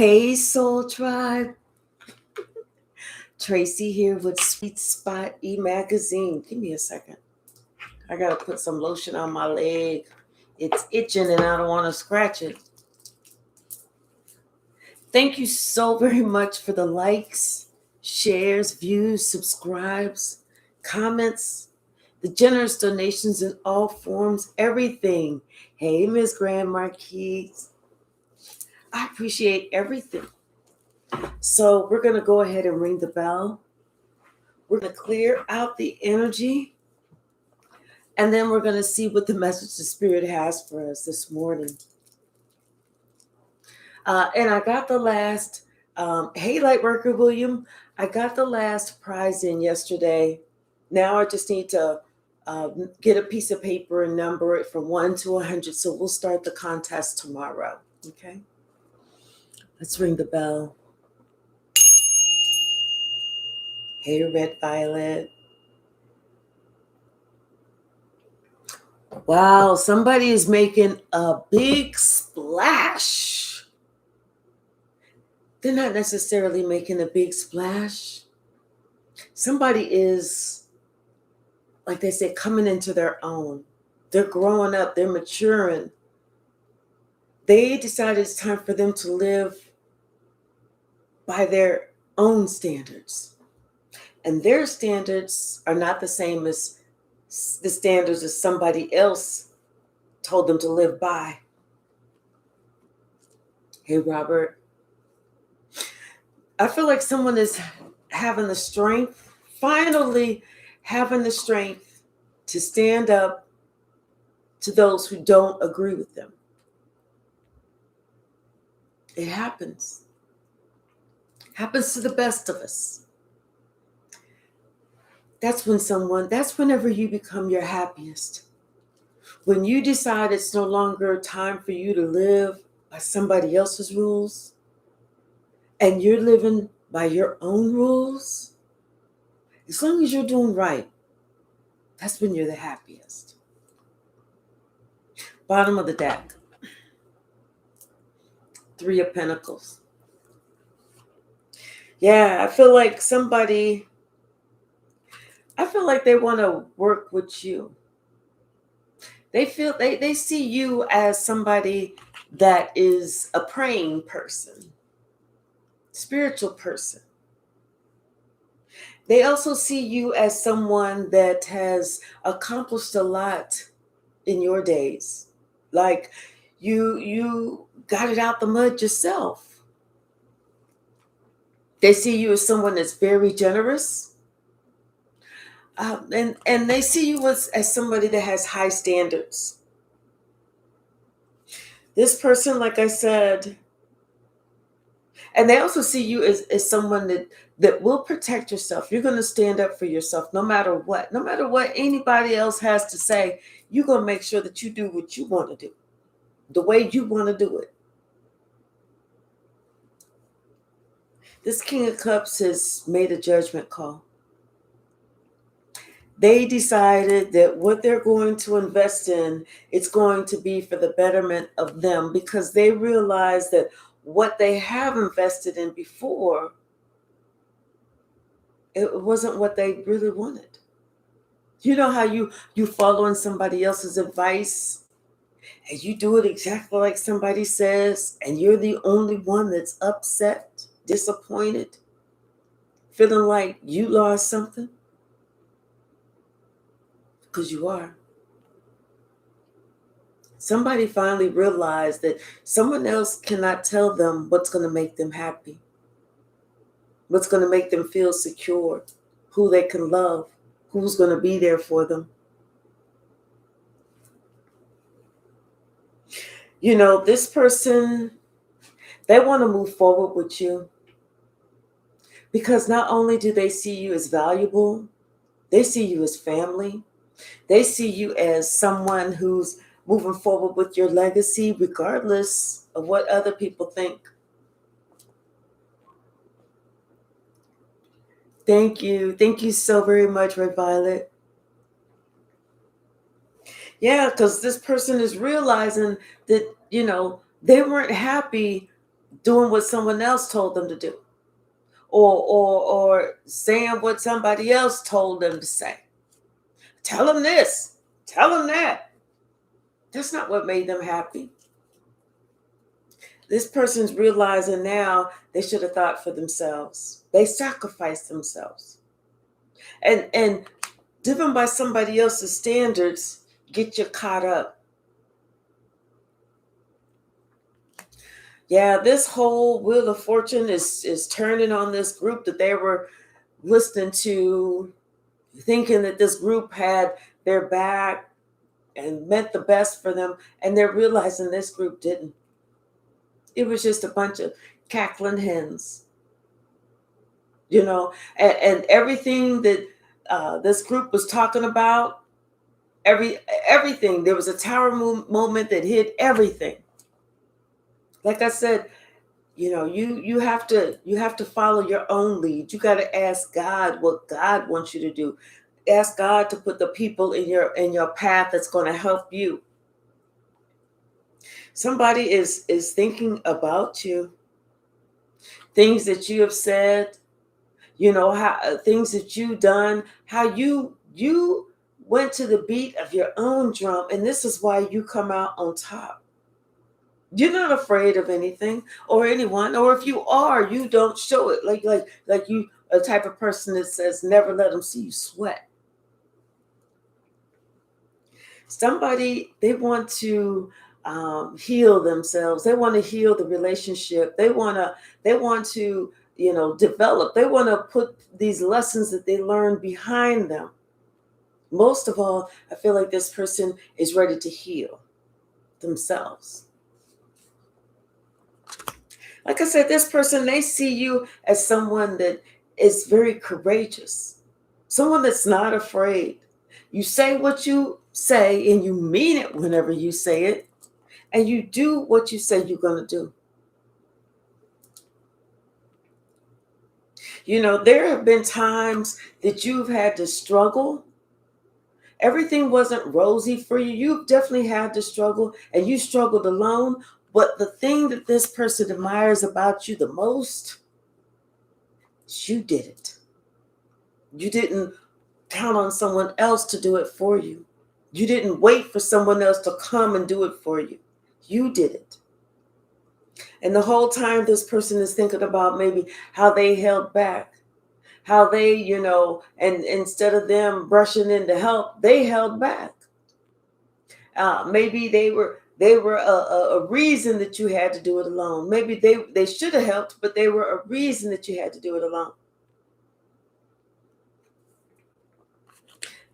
Hey, Soul Tribe. Tracy here with Sweet Spot e-magazine. Give me a second. I got to put some lotion on my leg. It's itching and I don't want to scratch it. Thank you so very much for the likes, shares, views, subscribes, comments, the generous donations in all forms, everything. Hey, Miss Grand Marquise. I appreciate everything. So we're going to go ahead and ring the bell. We're going to clear out the energy, and then we're going to see what the message the Spirit has for us this morning. And I got the last, hey, Lightworker William, I got the last prize in yesterday. Now I just need to get a piece of paper and number it from 1 to 100. So we'll start the contest tomorrow. Okay. Let's ring the bell. Hey, Red Violet. Wow, somebody is making a big splash. They're not necessarily making a big splash. Somebody is, like they say, coming into their own. They're growing up. They're maturing. They decided it's time for them to live by their own standards. And their standards are not the same as the standards that somebody else told them to live by. Hey, Robert. I feel like someone is having the strength, finally having the strength to stand up to those who don't agree with them. It happens. Happens to the best of us. That's whenever you become your happiest. When you decide it's no longer time for you to live by somebody else's rules, and you're living by your own rules, as long as you're doing right, that's when you're the happiest. Bottom of the deck. 3 of Pentacles. Yeah, I feel like they want to work with you. They see you as somebody that is a praying person, spiritual person. They also see you as someone that has accomplished a lot in your days. Like you got it out the mud yourself. They see you as someone that's very generous. And they see you as somebody that has high standards. This person, like I said, and they also see you as someone that will protect yourself. You're going to stand up for yourself no matter what. No matter what anybody else has to say, you're going to make sure that you do what you want to do, the way you want to do it. This King of Cups has made a judgment call. They decided that what they're going to invest in, it's going to be for the betterment of them, because they realize that what they have invested in before, it wasn't what they really wanted. You know how you following somebody else's advice and you do it exactly like somebody says, and you're the only one that's upset, disappointed, feeling like you lost something? Because you are. Somebody finally realized that someone else cannot tell them what's going to make them happy, what's going to make them feel secure, who they can love, who's going to be there for them. You know, this person, they want to move forward with you because not only do they see you as valuable, they see you as family. They see you as someone who's moving forward with your legacy, regardless of what other people think. Thank you. Thank you so very much, Red Violet. Yeah, because this person is realizing that, they weren't happy doing what someone else told them to do, or saying what somebody else told them to say. Tell them this, tell them that. That's not what made them happy. This person's realizing now they should have thought for themselves. They sacrificed themselves. And driven by somebody else's standards, get you caught up. Yeah, this whole Wheel of Fortune is turning on this group that they were listening to, thinking that this group had their back and meant the best for them, and they're realizing this group didn't. It was just a bunch of cackling hens, and everything that this group was talking about, everything. There was a tower moment that hit everything. Like I said, you have to follow your own lead. You got to ask God what God wants you to do. Ask God to put the people in your path that's going to help you. Somebody is thinking about you. Things that you have said, how things that you've done, how you went to the beat of your own drum, and this is why you come out on top. You're not afraid of anything or anyone, or if you are, you don't show it. Like you, a type of person that says, never let them see you sweat. Somebody, they want to heal themselves. They want to heal the relationship. They want to develop. They want to put these lessons that they learned behind them. Most of all, I feel like this person is ready to heal themselves. Like I said, this person, they see you as someone that is very courageous, someone that's not afraid. You say what you say, and you mean it whenever you say it, and you do what you say you're going to do. There have been times that you've had to struggle. Everything wasn't rosy for you. You've definitely had to struggle, and you struggled alone. But the thing that this person admires about you the most is you did it. You didn't count on someone else to do it for you. You didn't wait for someone else to come and do it for you. You did it. And the whole time this person is thinking about maybe how they held back, how they, and instead of them brushing in to help, they held back. Maybe they were a reason that you had to do it alone. Maybe they should have helped, but they were a reason that you had to do it alone.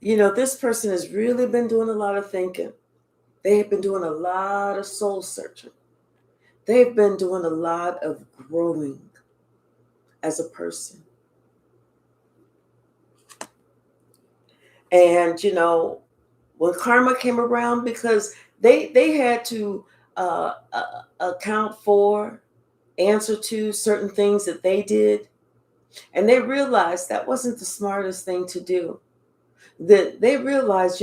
This person has really been doing a lot of thinking. They have been doing a lot of soul searching. They've been doing a lot of growing as a person. And, when karma came around, because they had to account for, answer to certain things that they did, and they realized that wasn't the smartest thing to do. That they realized,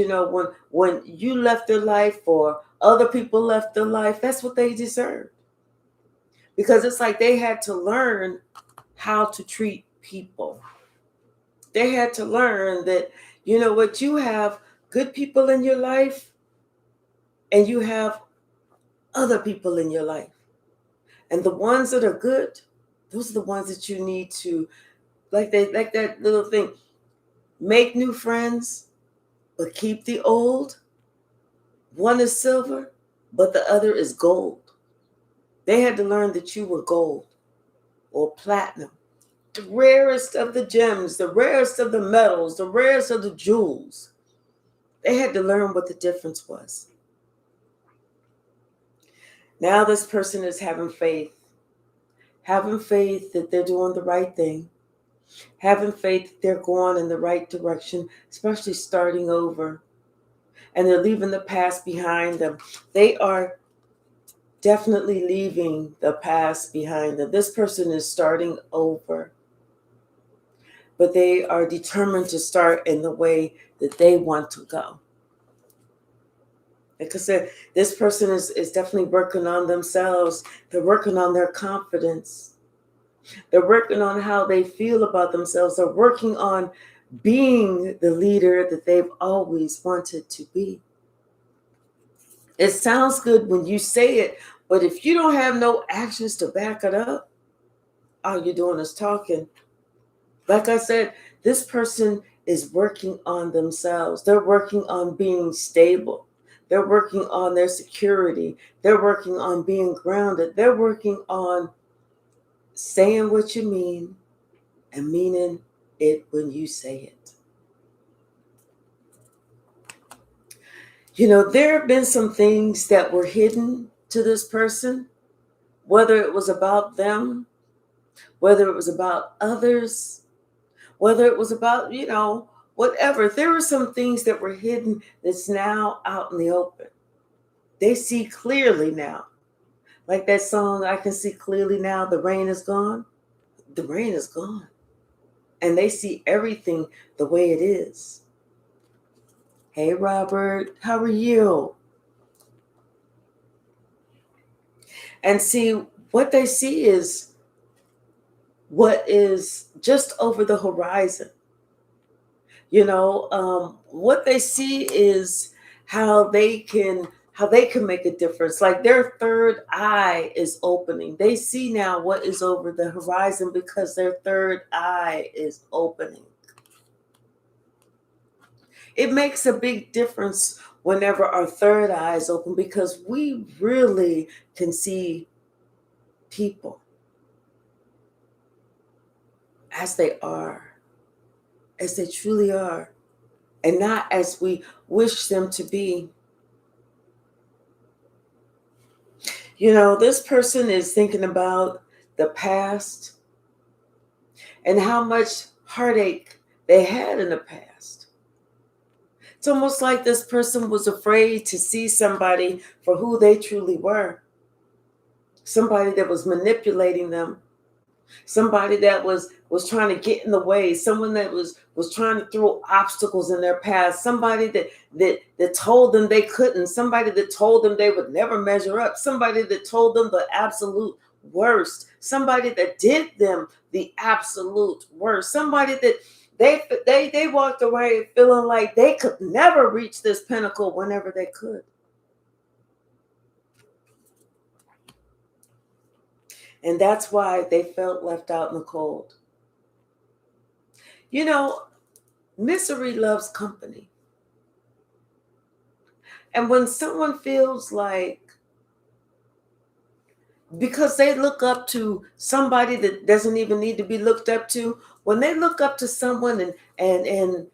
when you left their life or other people left their life, that's what they deserved. Because it's like they had to learn how to treat people. They had to learn that, you have good people in your life and you have other people in your life. And the ones that are good, those are the ones that you need to, like that little thing, make new friends, but keep the old. One is silver, but the other is gold. They had to learn that you were gold or platinum, the rarest of the gems, the rarest of the metals, the rarest of the jewels. They had to learn what the difference was. Now this person is having faith that they're doing the right thing, having faith that they're going in the right direction, especially starting over, and they're leaving the past behind them. They are definitely leaving the past behind them. This person is starting over, but they are determined to start in the way that they want to go. Because this person is definitely working on themselves. They're working on their confidence. They're working on how they feel about themselves. They're working on being the leader that they've always wanted to be. It sounds good when you say it, but if you don't have no actions to back it up, all you're doing is talking. Like I said, this person is working on themselves. They're working on being stable. They're working on their security. They're working on being grounded. They're working on saying what you mean and meaning it when you say it. You know, there have been some things that were hidden to this person, whether it was about them, whether it was about others, whether it was about, whatever. There were some things that were hidden that's now out in the open. They see clearly now. Like that song, I Can See Clearly Now, The Rain Is Gone. The rain is gone. And they see everything the way it is. Hey, Robert, how are you? And see, what they see is what is just over the horizon. What they see is how they can make a difference. Like their third eye is opening. They see now what is over the horizon because their third eye is opening. It makes a big difference whenever our third eye is open because we really can see people as they are, as they truly are, and not as we wish them to be. This person is thinking about the past and how much heartache they had in the past. It's almost like this person was afraid to see somebody for who they truly were. Somebody that was manipulating them. Somebody that was trying to get in the way. Someone that was trying to throw obstacles in their path. Somebody that told them they couldn't. Somebody that told them they would never measure up. Somebody that told them the absolute worst. Somebody that did them the absolute worst. Somebody that they walked away feeling like they could never reach this pinnacle whenever they could. And that's why they felt left out in the cold. Misery loves company. And when someone feels like, because they look up to somebody that doesn't even need to be looked up to, when they look up to someone and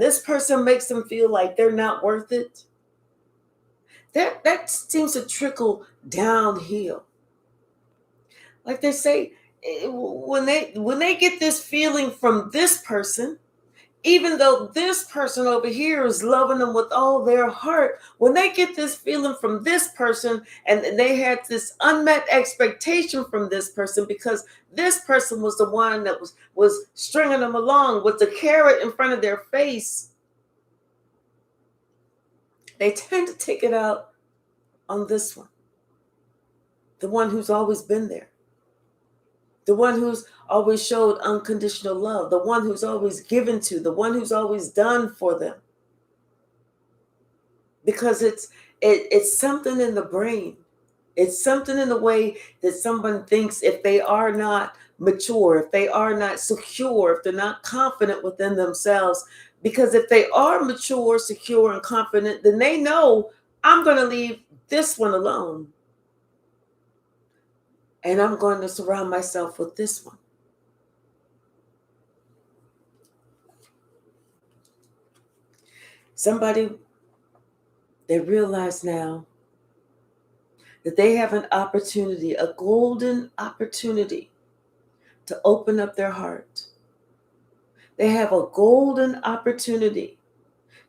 this person makes them feel like they're not worth it, that seems to trickle downhill. Like they say, when they get this feeling from this person, even though this person over here is loving them with all their heart, when they get this feeling from this person and they had this unmet expectation from this person because this person was the one that was stringing them along with the carrot in front of their face, they tend to take it out on this one, the one who's always been there. The one who's always showed unconditional love, the one who's always given to, the one who's always done for them. Because it's something in the brain. It's something in the way that someone thinks if they are not mature, if they are not secure, if they're not confident within themselves. Because if they are mature, secure, and confident, then they know I'm going to leave this one alone. And I'm going to surround myself with this one. Somebody, they realize now that they have an opportunity, a golden opportunity to open up their heart. They have a golden opportunity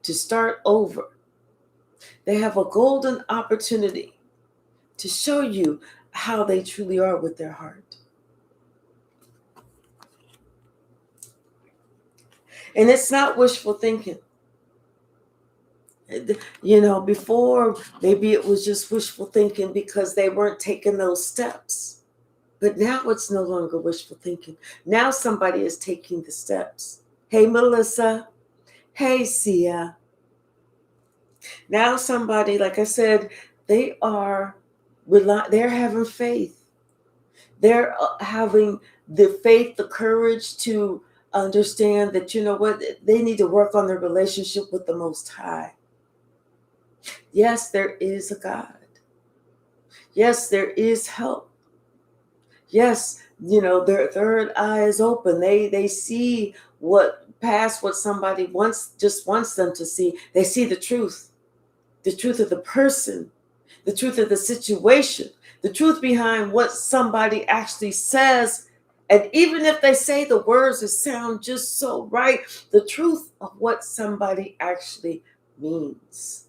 to start over. They have a golden opportunity to show you how they truly are with their heart. And it's not wishful thinking. Before maybe it was just wishful thinking because they weren't taking those steps. But now it's no longer wishful thinking. Now somebody is taking the steps. Hey, Melissa. Hey, Sia. Now somebody, like I said, they're having faith. They're having the faith, the courage to understand that, you know what, they need to work on their relationship with the Most High. Yes, there is a God. Yes, there is help. Yes, their third eye is open. They see past what somebody just wants them to see. They see the truth of the person, the truth of the situation, the truth behind what somebody actually says. And even if they say the words that sound just so right, the truth of what somebody actually means.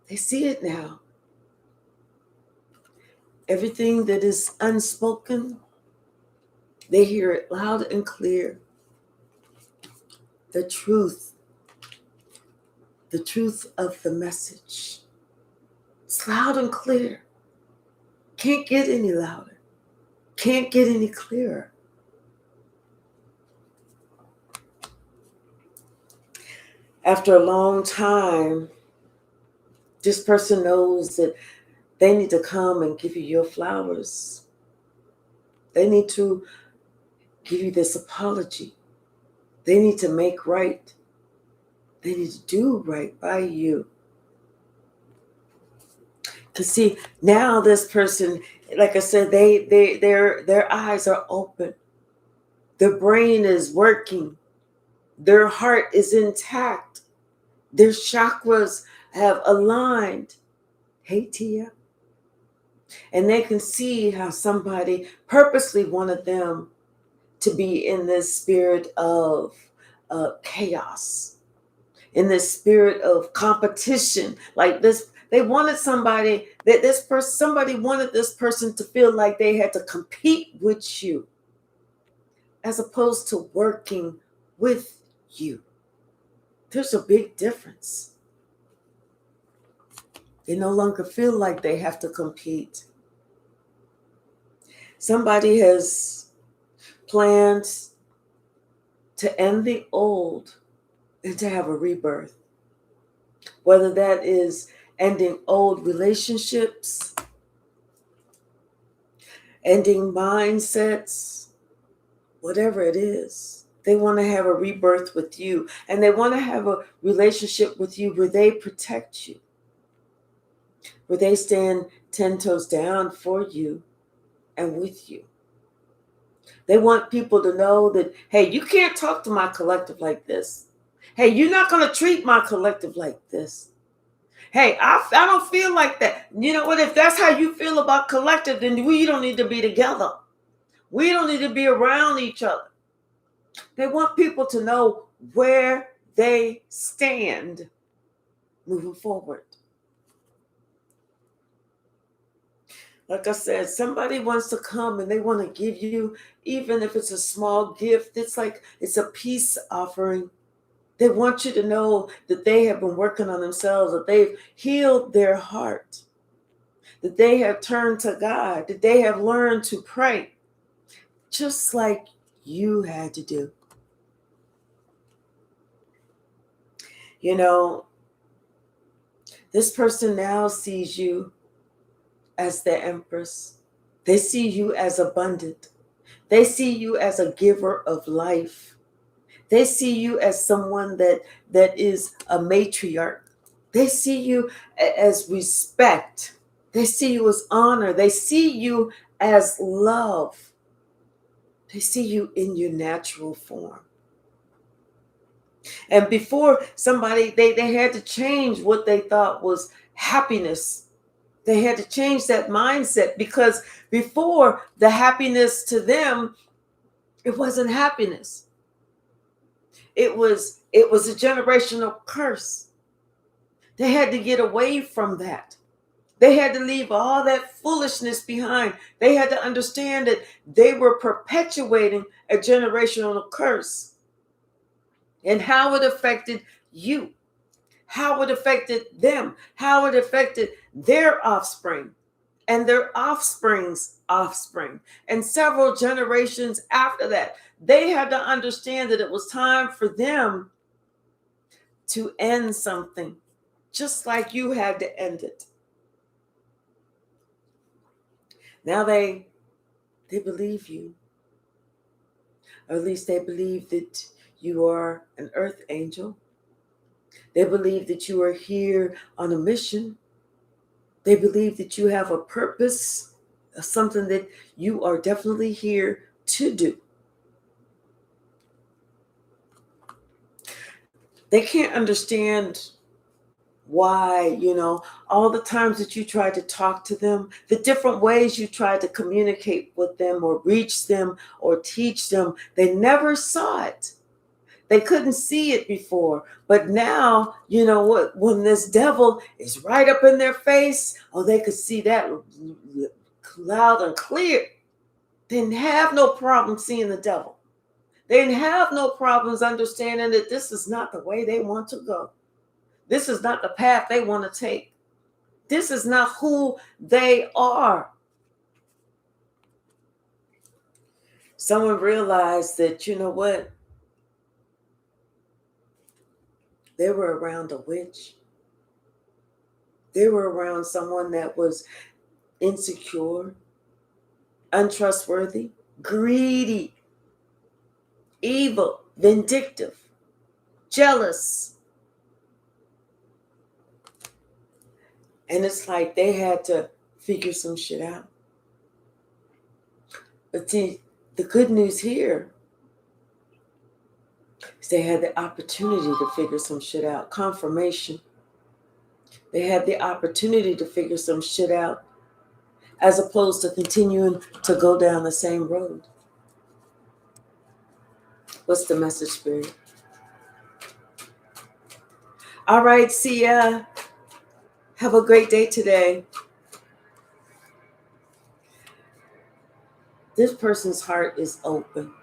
They see it now. Everything that is unspoken, they hear it loud and clear. The truth of the message. It's loud and clear. Can't get any louder. Can't get any clearer. After a long time, this person knows that they need to come and give you your flowers. They need to give you this apology. They need to make right. They need to do right by you. Because see, now this person, like I said, their eyes are open. Their brain is working. Their heart is intact. Their chakras have aligned. Hey, Tia. And they can see how somebody purposely wanted them to be in this spirit of chaos, in this spirit of competition. Like this, they wanted somebody wanted this person to feel like they had to compete with you, as opposed to working with you. There's a big difference. They no longer feel like they have to compete. Somebody has planned to end the old and to have a rebirth. Whether that is ending old relationships, ending mindsets, whatever it is. They want to have a rebirth with you, and they want to have a relationship with you where they protect you, where they stand 10 toes down for you and with you. They want people to know that, hey, you can't talk to my collective like this. Hey, you're not going to treat my collective like this. Hey, I don't feel like that. You know what? If that's how you feel about collective, then we don't need to be together. We don't need to be around each other. They want people to know where they stand moving forward. Like I said, somebody wants to come and they want to give you, even if it's a small gift, it's like it's a peace offering. They want you to know that they have been working on themselves, that they've healed their heart, that they have turned to God, that they have learned to pray, just like you had to do. This person now sees you as the Empress. They see you as abundant. They see you as a giver of life. They see you as someone that is a matriarch. They see you as respect. They see you as honor. They see you as love. They see you in your natural form. And before somebody, they had to change what they thought was happiness. They had to change that mindset, because before, the happiness to them, it wasn't happiness. It was a generational curse. They had to get away from that. They had to leave all that foolishness behind. They had to understand that they were perpetuating a generational curse and how it affected you. how it affected them, how it affected their offspring and their offspring's offspring, and several generations after that. They had to understand that it was time for them to end something, just like you had to end it. Now they believe you, or at least they believe that you are an earth angel. They believe that you are here on a mission. They believe that you have a purpose, something that you are definitely here to do. They can't understand why, all the times that you tried to talk to them, the different ways you tried to communicate with them or reach them or teach them, they never saw it. They couldn't see it before. But now, what? When this devil is right up in their face, they could see that loud and clear. They didn't have no problem seeing the devil. They didn't have no problems understanding that this is not the way they want to go. This is not the path they want to take. This is not who they are. Someone realized that, what? They were around a witch. They were around someone that was insecure, untrustworthy, greedy, evil, vindictive, jealous. And it's like they had to figure some shit out. But see, the good news here is they had the opportunity to figure some shit out. Confirmation. They had the opportunity to figure some shit out, as opposed to continuing to go down the same road. What's the message, Spirit? All right, see ya. Have a great day today. This person's heart is open.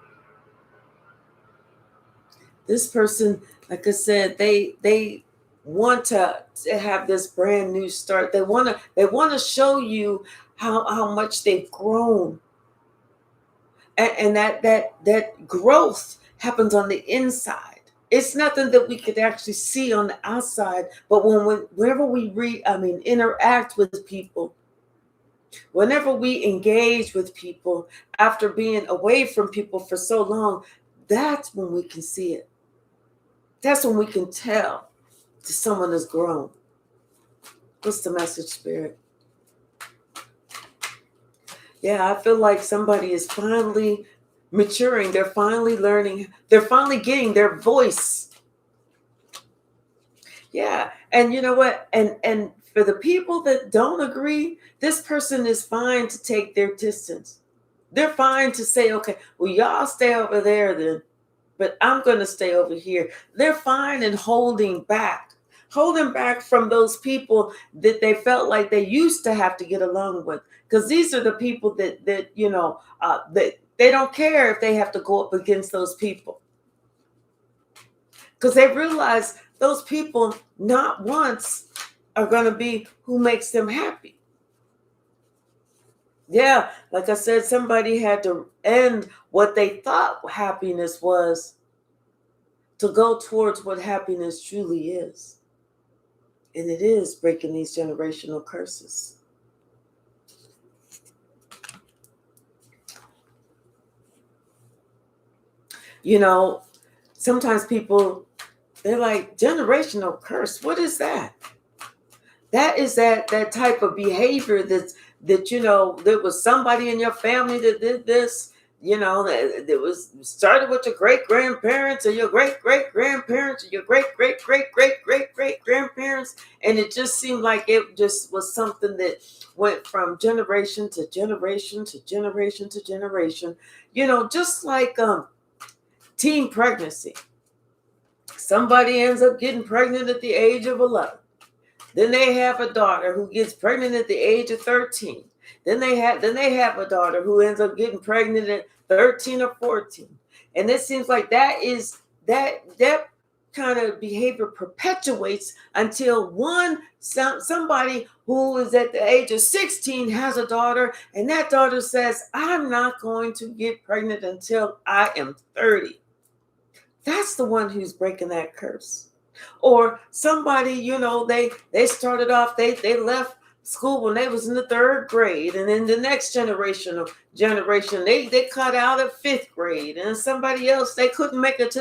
This person, like I said, they want to have this brand new start. They want to show you how much they've grown. And that growth happens on the inside. It's nothing that we could actually see on the outside, but whenever we interact with people, whenever we engage with people after being away from people for so long, that's when we can see it. That's when we can tell that someone has grown. What's the message, Spirit? Yeah, I feel like somebody is finally maturing. They're finally learning. They're finally getting their voice. Yeah. And you know what? And for the people that don't agree, this person is fine to take their distance. They're fine to say, okay, well, y'all stay over there then, but I'm going to stay over here. They're fine in holding back from those people that they felt like they used to have to get along with. Because these are the people that they don't care if they have to go up against those people. Because they realize those people not once are going to be who makes them happy. Yeah, like I said, somebody had to end what they thought happiness was to go towards what happiness truly is. And it is breaking these generational curses. Sometimes people, they're like, generational curse, what is that? That is that type of behavior that there was somebody in your family that did this, that was started with your great-grandparents or your great-great-grandparents or your great-great-great-great-great-great-grandparents. And it just seemed like it just was something that went from generation to generation to generation to generation, just like teen pregnancy. Somebody ends up getting pregnant at the age of 11. Then they have a daughter who gets pregnant at the age of 13. Then they have a daughter who ends up getting pregnant at 13 or 14. And it seems like that kind of behavior perpetuates until somebody who is at the age of 16 has a daughter, and that daughter says, I'm not going to get pregnant until I am 30. That's the one who's breaking that curse. Or somebody, they started off, they left school when they was in the 3rd grade, and then the next generation they cut out at 5th grade, and somebody else, they couldn't make it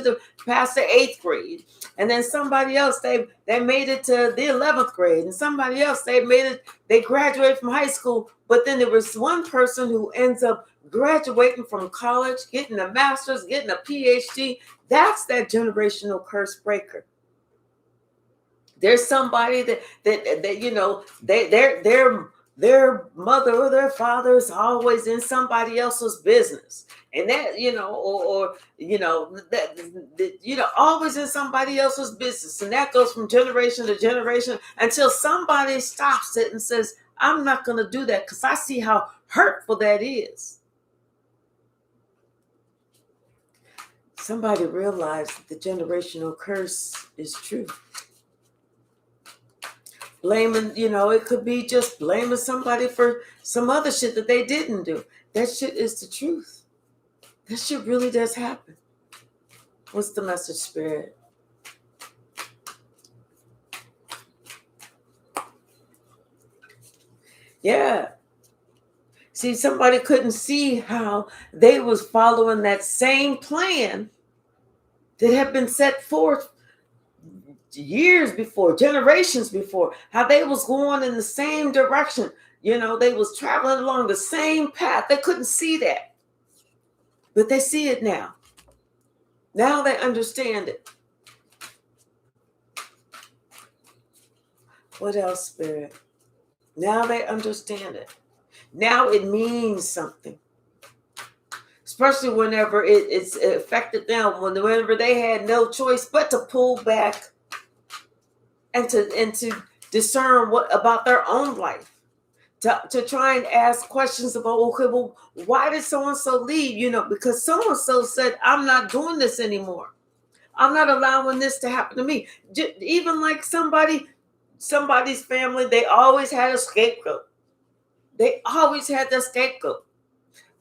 past the 8th grade, and then somebody else, they made it to the 11th grade, and somebody else, they graduated from high school. But then there was one person who ends up graduating from college, getting a master's, getting a PhD. That's that generational curse breaker. There's somebody that their mother or their father is always in somebody else's business, and that always in somebody else's business, and that goes from generation to generation until somebody stops it and says, I'm not going to do that because I see how hurtful that is. Somebody realized that the generational curse is true. Blaming, it could be just blaming somebody for some other shit that they didn't do. That shit is the truth. That shit really does happen. What's the message, Spirit? Yeah. See, somebody couldn't see how they was following that same plan that had been set forth years before, generations before, how they was going in the same direction. They was traveling along the same path. They couldn't see that, but they see it now. Now they understand it. What else, Spirit? Now they understand it. Now it means something. Especially whenever it's affected them, whenever they had no choice but to pull back and to discern what about their own life, to try and ask questions about, okay, well, why did so-and-so leave? Because so-and-so said, I'm not doing this anymore. I'm not allowing this to happen to me. Even like somebody's family, they always had a scapegoat. They always had the scapegoat.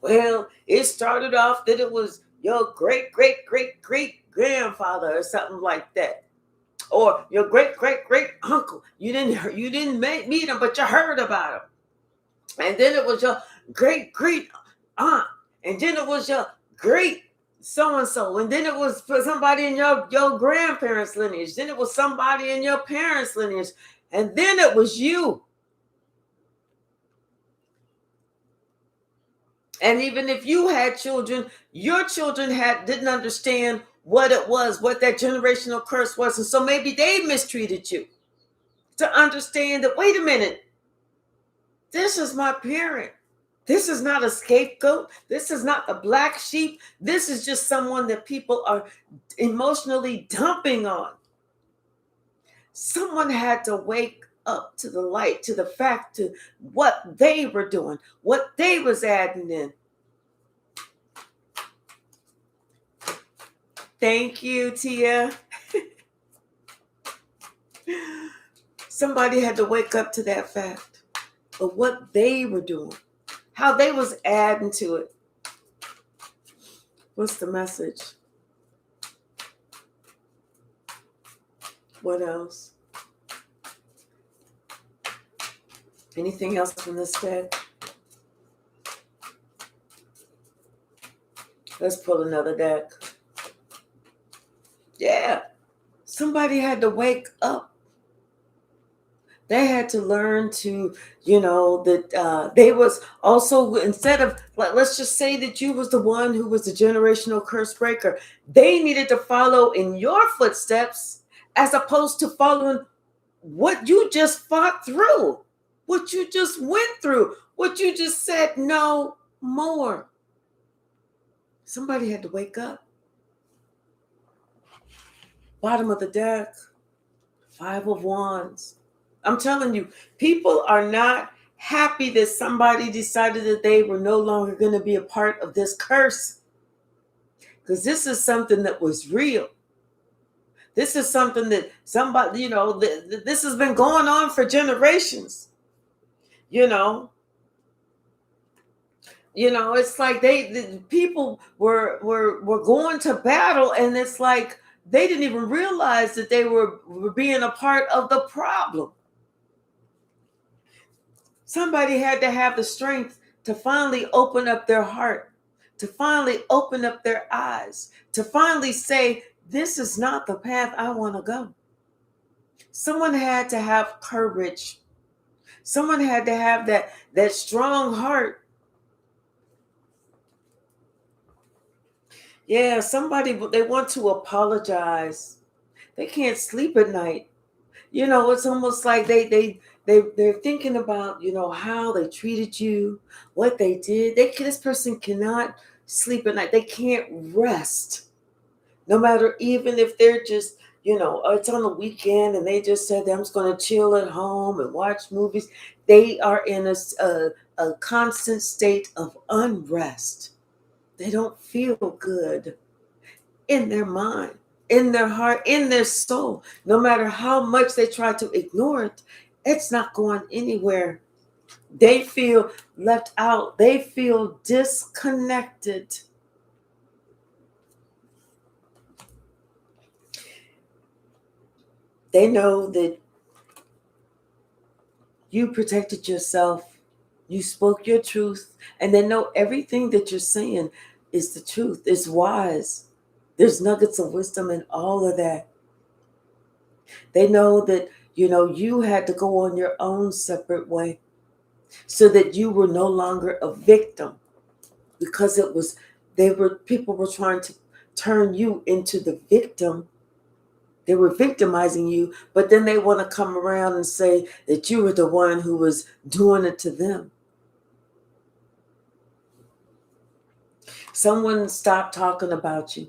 Well, it started off that it was your great-great-great-great-grandfather or something like that. Or your great-great-great-uncle. You didn't meet him, but you heard about him. And then it was your great-great-aunt. And then it was your great so-and-so. And then it was for somebody in your grandparents' lineage. Then it was somebody in your parents' lineage. And then it was you. And even if you had children, your children didn't understand what it was, what that generational curse was. And so maybe they mistreated you to understand that, wait a minute, this is my parent. This is not a scapegoat. This is not the black sheep. This is just someone that people are emotionally dumping on. Someone had to wake up to the light, to the fact, to what they were doing, what they was adding in. Thank you, Tia. Somebody had to wake up to that fact of what they were doing, how they was adding to it. What's the message? What else? Anything else from this deck? Let's pull another deck. Yeah. Somebody had to wake up. They had to learn to, that they was also, instead of, let's just say that you was the one who was the generational curse breaker. They needed to follow in your footsteps as opposed to following what you just fought through. What you just went through, what you just said no more. Somebody had to wake up. Bottom of the deck, 5 of Wands. I'm telling you, people are not happy that somebody decided that they were no longer going to be a part of this curse. Because this is something that was real. This is something that somebody, this has been going on for generations. You know, it's like the people were going to battle, and it's like they didn't even realize that they were being a part of the problem. Somebody had to have the strength to finally open up their heart, to finally open up their eyes, to finally say, this is not the path I want to go. Someone had to have courage. Someone had to have that strong heart. Yeah, somebody, they want to apologize. They can't sleep at night. It's almost like they're thinking about, how they treated you, what they did. This person cannot sleep at night. They can't rest. No matter, even if they're just, it's on the weekend and they just said, I'm just going to chill at home and watch movies. They are in a constant state of unrest. They don't feel good in their mind, in their heart, in their soul. No matter how much they try to ignore it, it's not going anywhere. They feel left out. They feel disconnected. They know that you protected yourself. You spoke your truth, and they know everything that you're saying is the truth. It's wise. There's nuggets of wisdom in all of that. They know that, you had to go on your own separate way so that you were no longer a victim, because people were trying to turn you into the victim. They were victimizing you, but then they want to come around and say that you were the one who was doing it to them. Someone stopped talking about you.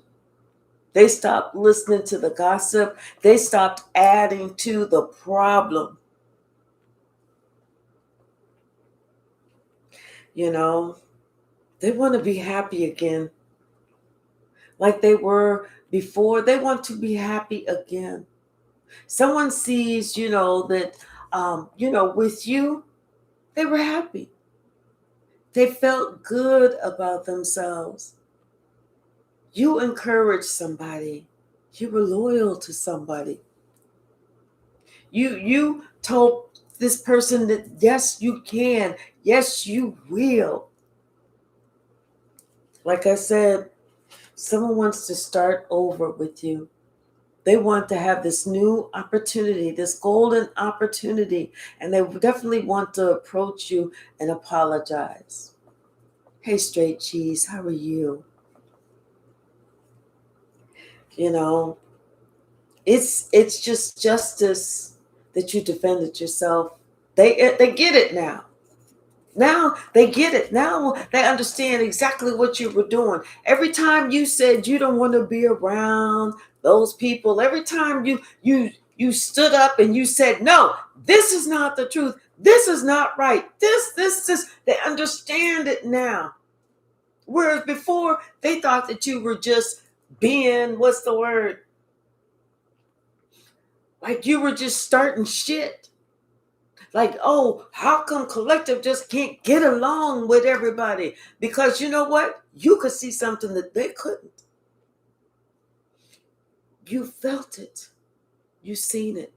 They stopped listening to the gossip. They stopped adding to the problem. They want to be happy again. Like they were before. They want to be happy again. Someone sees, that, with you, they were happy. They felt good about themselves. You encouraged somebody. You were loyal to somebody. You told this person that, yes, you can. Yes, you will. Like I said, someone wants to start over with you. They want to have this new opportunity, this golden opportunity, and they definitely want to approach you and apologize. Hey, Straight Cheese, how are you? It's just justice that you defended yourself. They get it now. Now they get it. Now they understand exactly what you were doing. Every time you said you don't want to be around those people, every time you stood up and you said, no, this is not the truth. This is not right. This, they understand it now. Whereas before they thought that you were just being, what's the word? Like you were just starting shit. Like, oh, how come collective just can't get along with everybody? Because you know what? You could see something that they couldn't. You felt it. You seen it.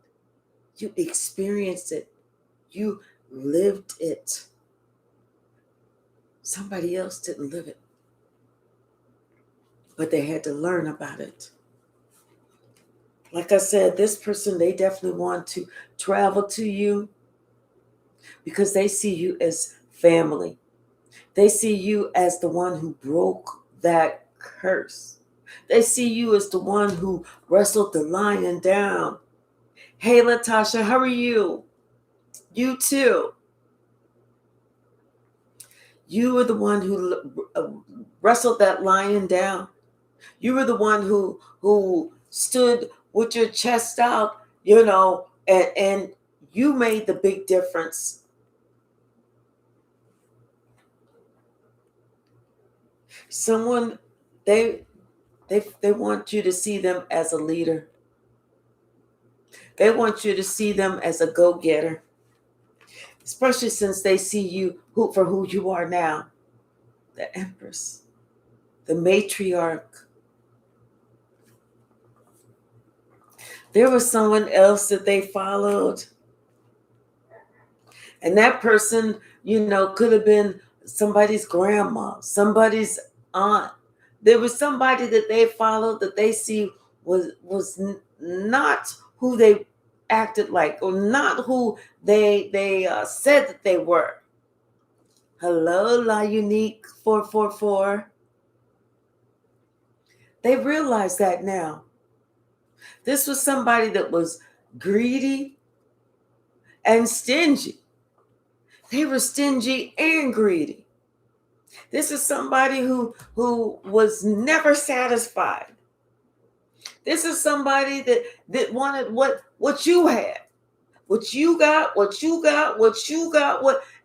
You experienced it. You lived it. Somebody else didn't live it. But they had to learn about it. Like I said, this person, they definitely want to travel to you because they see you as family. They see you as the one who broke that curse. They see you as the one who wrestled the lion down. Hey, Latasha, how are you? You too. You were the one who wrestled that lion down. You were the one who stood with your chest out, and you made the big difference. Someone, they want you to see them as a leader. They want you to see them as a go-getter, especially since they see you for who you are now, the Empress, the matriarch. There was someone else that they followed, and that person, could have been somebody's grandma, somebody's aunt. There was somebody that they followed that they see was not who they acted like, or not who they said that they were. Hello, La Unique 444. They realize that now. This was somebody that was greedy and stingy. They were stingy and greedy. This is somebody who was never satisfied. This is somebody that wanted what you had, what you got,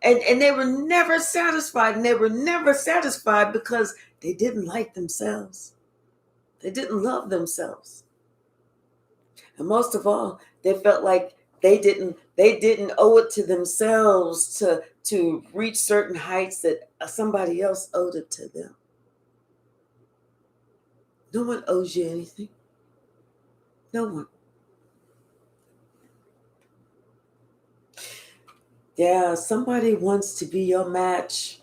and they were never satisfied. And they were never satisfied because they didn't like themselves. They didn't love themselves. And most of all, they felt like they didn't owe it to themselves to reach certain heights that somebody else owed it to them. No one owes you anything. No one. Yeah, somebody wants to be your match.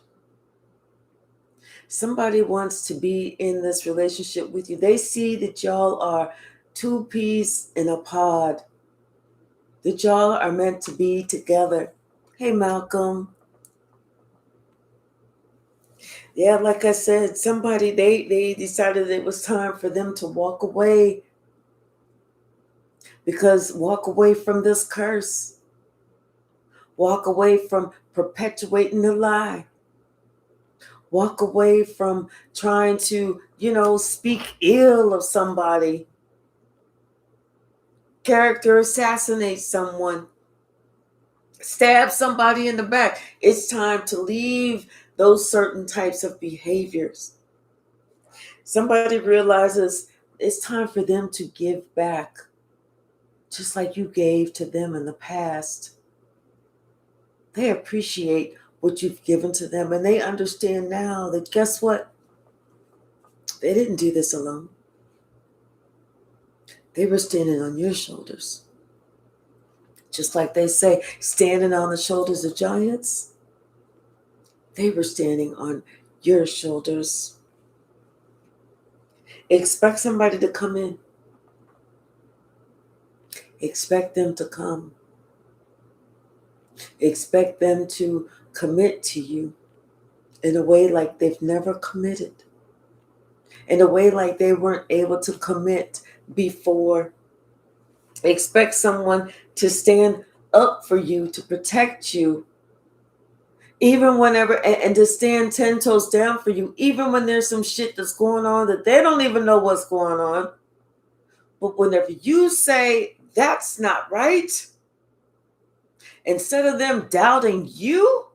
Somebody wants to be in this relationship with you. They see that y'all are two peas in a pod, that y'all are meant to be together. Hey, Malcolm. Yeah, like I said, somebody, they decided it was time for them to walk away. Because walk away from this curse. Walk away from perpetuating the lie. Walk away from trying to, speak ill of somebody. Character assassinate someone. Stab somebody in the back. It's time to leave those certain types of behaviors. Somebody realizes it's time for them to give back, just like you gave to them in the past. They appreciate what you've given to them, and they understand now that, guess what? They didn't do this alone. They were standing on your shoulders. Just like they say, standing on the shoulders of giants, they were standing on your shoulders. Expect somebody to come in. Expect them to come. Expect them to commit to you in a way like they've never committed. In a way like they weren't able to commit before. Expect someone to stand up for you, to protect you, even whenever, and to stand 10 toes down for you, even when there's some shit that's going on that they don't even know what's going on. But whenever you say that's not right, instead of them doubting you,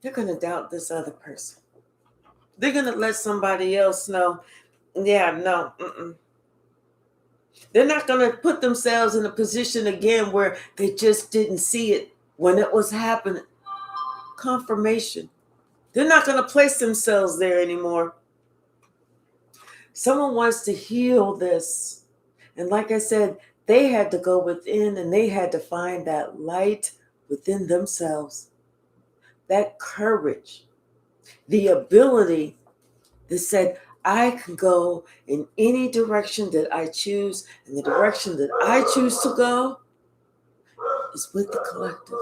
they're going to doubt this other person. They're going to let somebody else know, yeah, no, They're not going to put themselves in a position again where they just didn't see it when it was happening. Confirmation. They're not going to place themselves there anymore. Someone wants to heal this. And like I said, they had to go within and they had to find that light within themselves. That courage, the ability that said, I can go in any direction that I choose, and the direction that I choose to go is with the collective.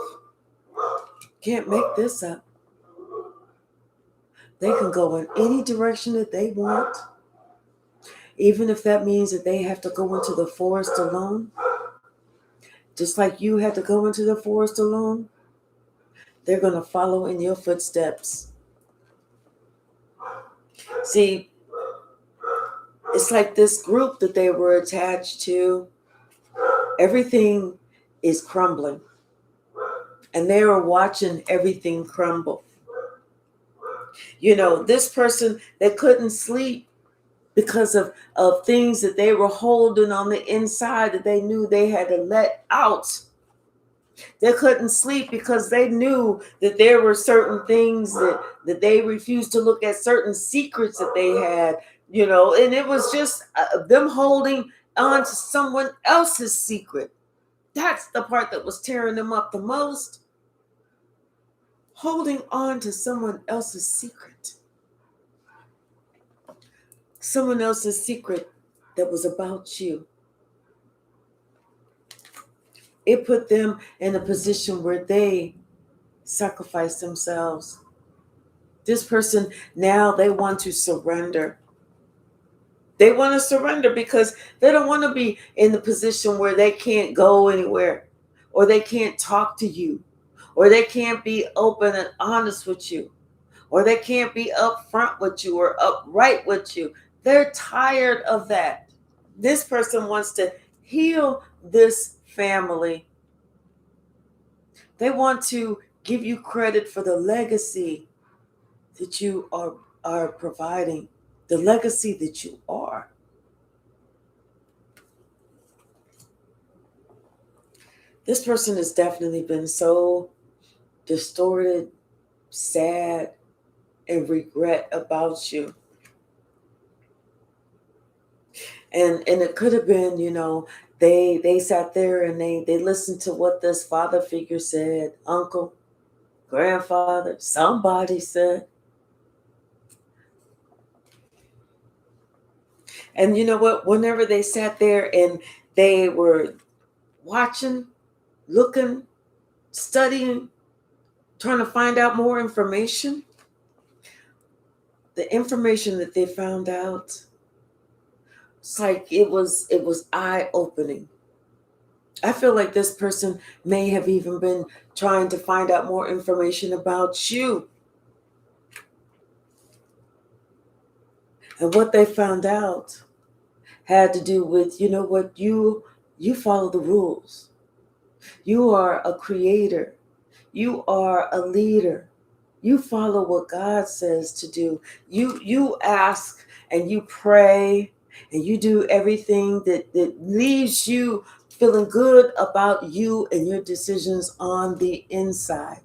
Can't make this up. They can go in any direction that they want, even if that means that they have to go into the forest alone. Just like you had to go into the forest alone, they're going to follow in your footsteps. See, it's like this group that they were attached to, everything is crumbling. And they are watching everything crumble. This person, they couldn't sleep because of things that they were holding on the inside that they knew they had to let out. They couldn't sleep because they knew that there were certain things that they refused to look at, certain secrets that they had, and it was just them holding on to someone else's secret. That's the part that was tearing them up the most. Holding on to someone else's secret. Someone else's secret that was about you. It put them in a position where they sacrificed themselves. This person, now they want to surrender. They want to surrender because they don't want to be in the position where they can't go anywhere, or they can't talk to you, or they can't be open and honest with you, or they can't be upfront with you or upright with you. They're tired of that. This person wants to heal this family. They want to give you credit for the legacy that you are providing, the legacy that you are. This person has definitely been so distorted, sad, and regret about you. And it could have been, they sat there and they listened to what this father figure said, uncle, grandfather, somebody said. And you know what? Whenever they sat there and they were watching, looking, studying, trying to find out more information, the information that they found out, it's like it was eye-opening. I feel like this person may have even been trying to find out more information about you. And what they found out had to do with, you follow the rules. You are a creator. You are a leader. You follow what God says to do. You ask and you pray and you do everything that leaves you feeling good about you and your decisions on the inside.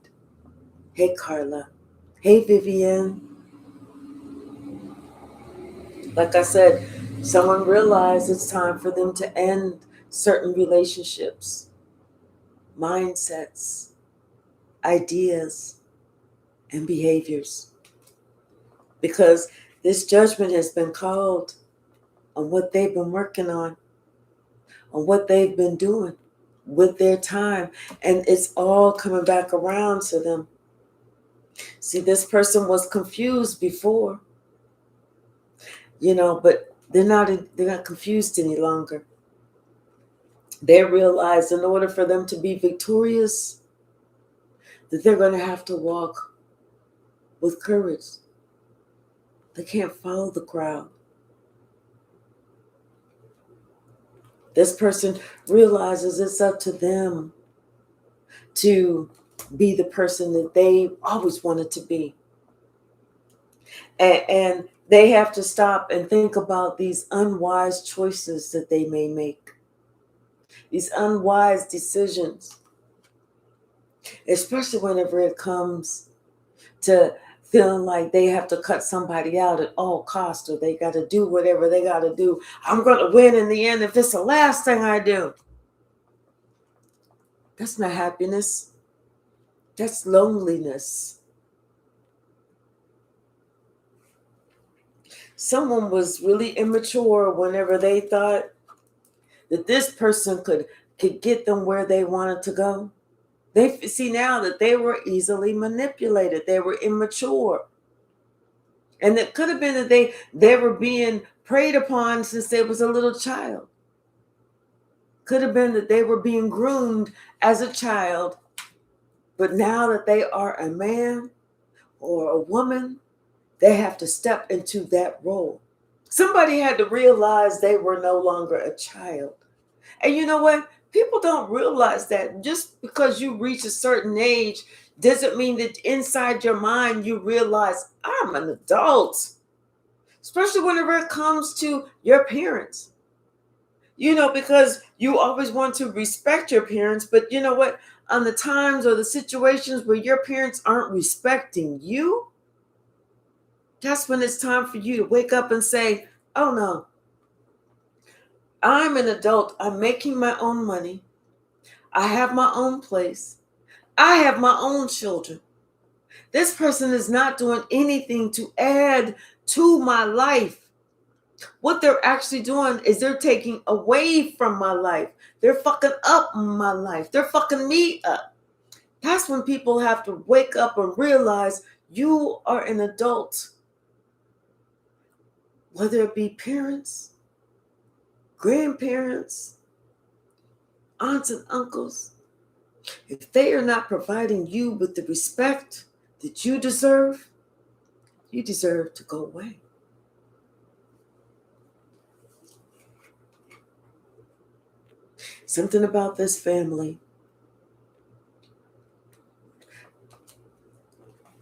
Hey, Carla. Hey, Vivian. Like I said, someone realized it's time for them to end certain relationships, mindsets, ideas, and behaviors. Because this judgment has been called on what they've been working on what they've been doing with their time. And it's all coming back around to them. See, this person was confused before, but they're not confused any longer. They realize in order for them to be victorious, that they're going to have to walk with courage. They can't follow the crowd. This person realizes it's up to them to be the person that they always wanted to be. And they have to stop and think about these unwise choices that they may make. These unwise decisions. Especially whenever it comes to feeling like they have to cut somebody out at all costs, or they got to do whatever they got to do. I'm going to win in the end if it's the last thing I do. That's not happiness. That's loneliness. Someone was really immature whenever they thought that this person could get them where they wanted to go. They see now that they were easily manipulated. They were immature. And it could have been that they were being preyed upon since they was a little child. Could have been that they were being groomed as a child. But now that they are a man or a woman, they have to step into that role. Somebody had to realize they were no longer a child. And you know what? People don't realize that just because you reach a certain age doesn't mean that inside your mind you realize I'm an adult. especially whenever it comes to your parents. You know, because you always want to respect your parents, but you know what? On the times or the situations where your parents aren't respecting you, that's when it's time for you to wake up and say, oh no, I'm an adult. I'm making my own money. I have my own place. I have my own children. This person is not doing anything to add to my life. What they're actually doing is they're taking away from my life. They're fucking up my life. They're fucking me up. That's when people have to wake up and realize you are an adult. Whether it be parents, grandparents, aunts and uncles, if they are not providing you with the respect that you deserve to go away. Something about this family.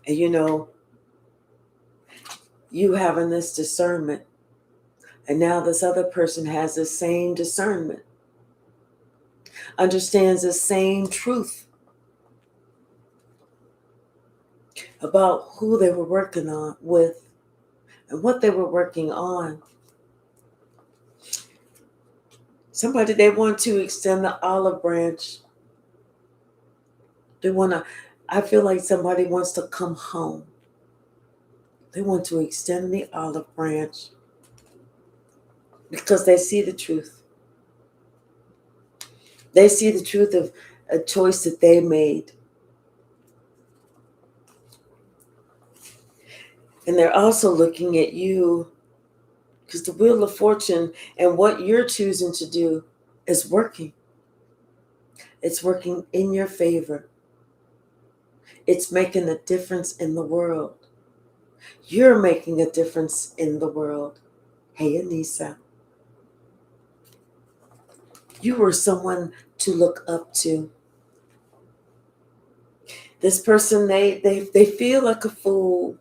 And you know, you having this discernment, and now this other person has the same discernment, understands the same truth about who they were working on with and what they were working on. Somebody, they want to extend the olive branch. I feel like somebody wants to come home. They want to extend the olive branch because they see the truth. They see the truth of a choice that they made. And they're also looking at you because the wheel of fortune and what you're choosing to do is working. It's working in your favor. It's making a difference in the world. You're making a difference in the world. Hey, Anissa. You were someone to look up to. This person, they feel like a fool.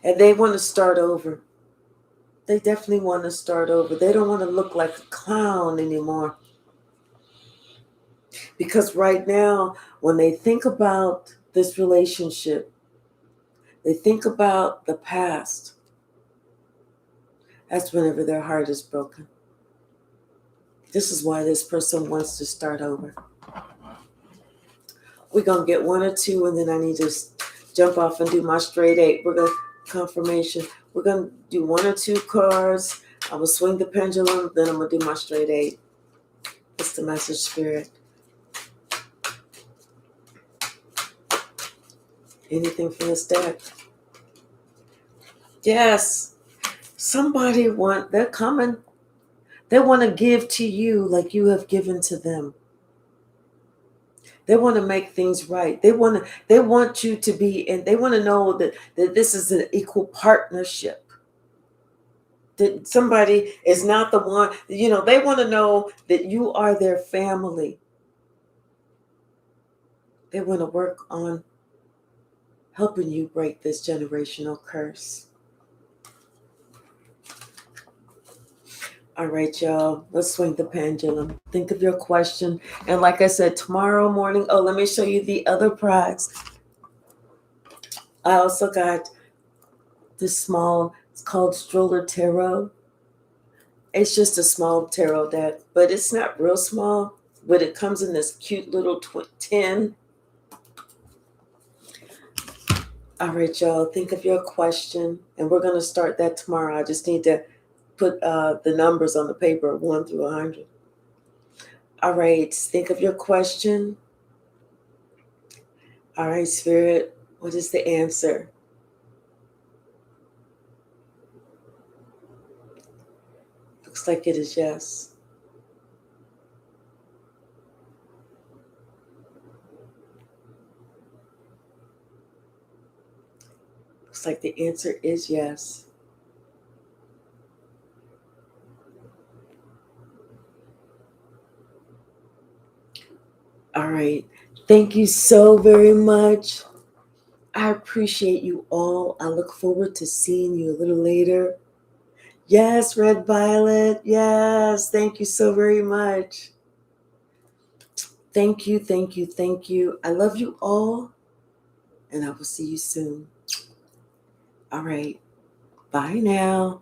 And they want to start over. They definitely want to start over. They don't want to look like a clown anymore. Because right now, when they think about this relationship, they think about the past. That's whenever their heart is broken. This is why this person wants to start over. We're going to get one or two, and then I need to jump off and do my straight eight. We're going to confirmation. We're going to do one or two cards. I'm going to swing the pendulum, then I'm going to do my straight eight. It's the message, Spirit. Anything from this deck? Yes. They're coming. They want to give to you like you have given to them. They want to make things right. They want you to be, and they want to know that this is an equal partnership. That somebody is not the one, they want to know that you are their family. They want to work on helping you break this generational curse. All right, y'all, let's swing the pendulum. Think of your question. And like I said, tomorrow morning, let me show you the other prize. I also got this small, it's called Stroller Tarot. It's just a small tarot deck, but it's not real small, but it comes in this cute little tin. All right, y'all, think of your question, and we're going to start that tomorrow. I just need to put the numbers on the paper, 1 through 100. All right, think of your question. All right, Spirit, what is the answer? Looks like it is yes. Looks like the answer is yes. All right. Thank you so very much. I appreciate you all. I look forward to seeing you a little later. Yes, Red Violet. Yes, thank you so very much. Thank you, thank you, thank you. I love you all, and I will see you soon. All right. Bye now.